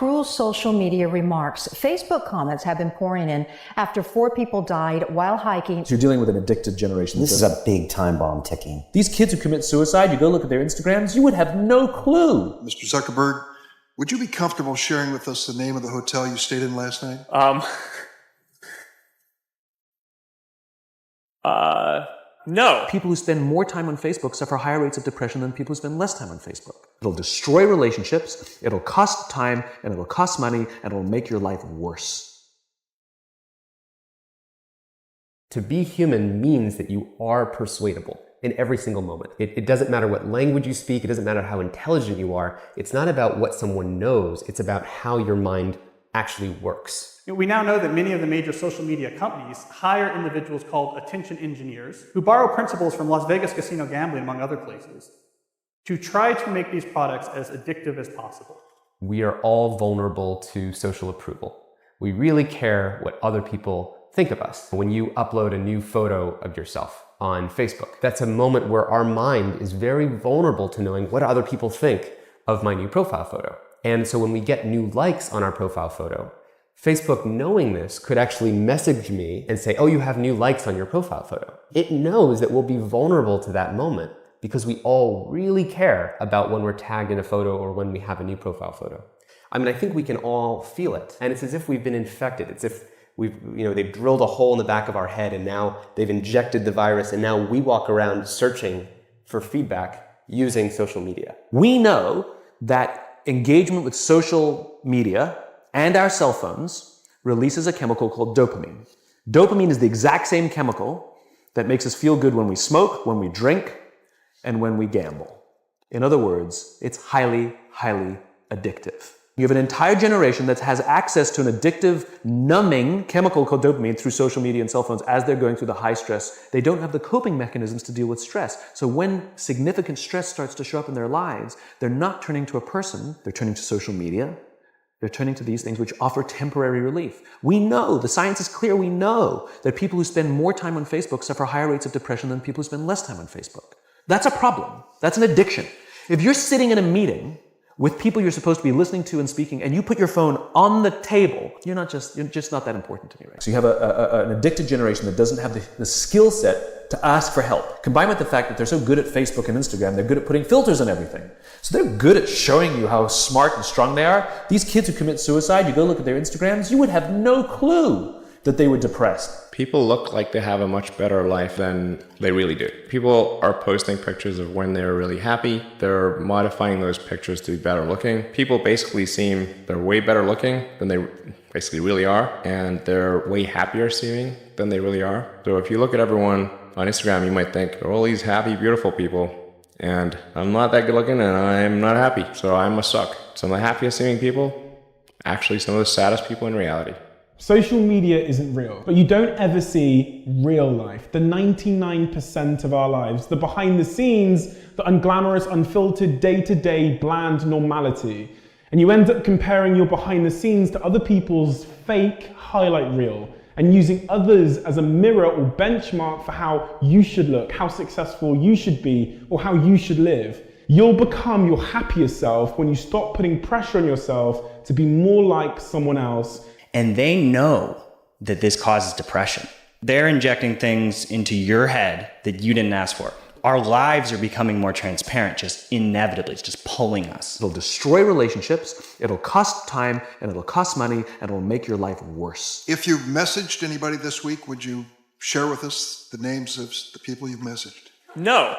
cruel social media remarks. Facebook comments have been pouring in after 4 people died while hiking. You're dealing with an addicted generation. This is a big time bomb ticking. These kids who commit suicide, you go look at their Instagrams, you would have no clue. Mr. Zuckerberg, would you be comfortable sharing with us the name of the hotel you stayed in last night? No. People who spend more time on Facebook suffer higher rates of depression than people who spend less time on Facebook. It'll destroy relationships, it'll cost time, and it'll cost money, and it'll make your life worse. To be human means that you are persuadable in every single moment. It doesn't matter what language you speak, it doesn't matter how intelligent you are. It's not about what someone knows, it's about how your mind actually works. We now know that many of the major social media companies hire individuals called attention engineers who borrow principles from Las Vegas casino gambling, among other places, to try to make these products as addictive as possible. We are all vulnerable to social approval. We really care what other people think of us. When you upload a new photo of yourself on Facebook, that's a moment where our mind is very vulnerable to knowing what other people think of my new profile photo. And so when we get new likes on our profile photo, Facebook, knowing this, could actually message me and say, oh, you have new likes on your profile photo. It knows that we'll be vulnerable to that moment because we all really care about when we're tagged in a photo or when we have a new profile photo. I mean, I think we can all feel it. And it's as if we've been infected. It's if they've drilled a hole in the back of our head and now they've injected the virus and now we walk around searching for feedback using social media. We know that engagement with social media and our cell phones releases a chemical called dopamine. Dopamine is the exact same chemical that makes us feel good when we smoke, when we drink, and when we gamble. In other words, it's highly, highly addictive. You have an entire generation that has access to an addictive, numbing chemical called dopamine through social media and cell phones as they're going through the high stress. They don't have the coping mechanisms to deal with stress. So when significant stress starts to show up in their lives, they're not turning to a person, they're turning to social media. They're turning to these things which offer temporary relief. We know, the science is clear, we know that people who spend more time on Facebook suffer higher rates of depression than people who spend less time on Facebook. That's a problem. That's an addiction. If you're sitting in a meeting with people you're supposed to be listening to and speaking, and you put your phone on the table, you're just not that important to me, right? So you have an addicted generation that doesn't have the skill set to ask for help. Combined with the fact that they're so good at Facebook and Instagram, they're good at putting filters on everything. So they're good at showing you how smart and strong they are. These kids who commit suicide, you go look at their Instagrams, you would have no clue that they were depressed. People look like they have a much better life than they really do. People are posting pictures of when they're really happy. They're modifying those pictures to be better looking. People basically seem they're way better looking than they basically really are, and they're way happier seeming than they really are. So if you look at everyone on Instagram, you might think, they're all these happy, beautiful people, and I'm not that good looking and I'm not happy, so I must suck. Some of the happiest seeming people, actually some of the saddest people in reality. Social media isn't real, but you don't ever see real life, the 99% of our lives, the behind the scenes, the unglamorous, unfiltered, day-to-day, bland normality. And you end up comparing your behind the scenes to other people's fake highlight reel and using others as a mirror or benchmark for how you should look, how successful you should be, or how you should live. You'll become your happier self when you stop putting pressure on yourself to be more like someone else. And they know that this causes depression. They're injecting things into your head that you didn't ask for. Our lives are becoming more transparent, just inevitably. It's just pulling us. It'll destroy relationships, it'll cost time, and it'll cost money, and it'll make your life worse. If you've messaged anybody this week, would you share with us the names of the people you've messaged? No.